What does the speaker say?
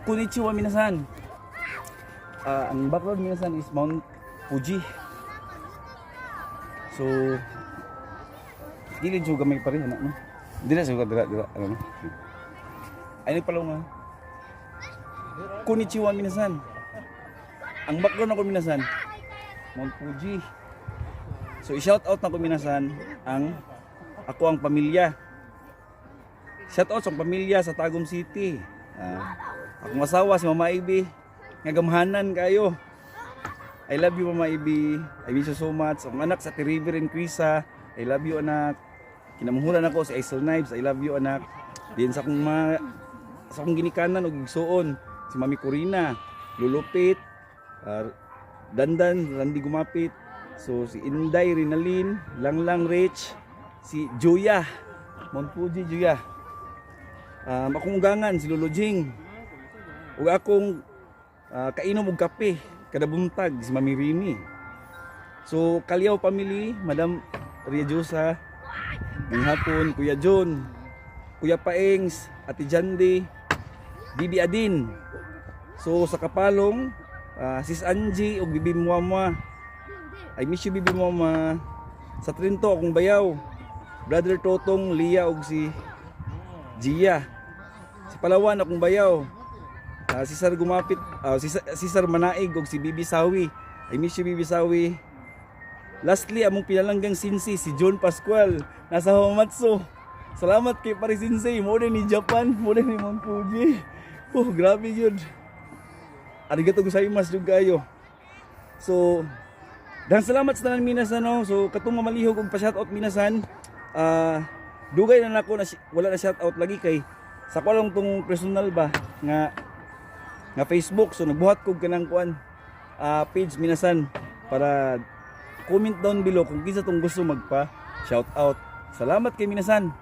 Konnichiwa minasan. Ang background minasan is Mount Fuji. So gilid juga may pare anak no. Dira suka dira ano. Ay nagpalaw nga. Konnichiwa minasan. Ang background ako minasan Mount Fuji. So i-shout out na ko minasan ako ang pamilya. Shout out sa pamilya sa Tagum City. Akong asawa si Mama Ibi, nga gamhanan kayo. I love you Mama Ibi. I miss you so much. Ang anak sa River and Crisa, I love you anak. Kinamunghulan ako si Aisel Knives, I love you anak. Diyan sa akong ginikanan og igsuon si Mami Corina, Lulupit, Dandan, Randy Gumapit. So si Inday Rinalin, Langlang Rich, si Juya, Mount Fuji Juya. Akong ugangan si Lolo Jing. Ug akong kainom og kape kada buntag si Mami Rini. So Kalyaw family, Madam Ria Josa, ng hapon Kuya John, Kuya Paengs, Ate Jandi, Bibi Adin. So sa Kapalong, Sis Angie ug Bibi Muama. I miss you Bibi Muama. Sa Trinto akong bayaw, Brother Totong, Lia ug si Gia. Sa Palawan akong bayaw, si Sir Gumapit, si Sir Manaig ug si Bibi Sawi. I miss you Bibi Sawi. Lastly, among pinalanggang sinsi si John Pascual nasa Hamamatsu. Salamat kay Pare Sensei, mo ni Japan, mo ni Mount Fuji. Grabe yun. Arigato gozaimasu jud kayo. So, dan salamat sa tanan minasan no. So katong mamalihog og pa-shoutout minasan. Dugay na nako na wala na shoutout lagi kay sa ko lang tong personal ba nga Facebook. So nagbuhat kog kanang kuan page minasan para comment down below kung kinsa tong gusto magpa shoutout. Salamat kay minasan.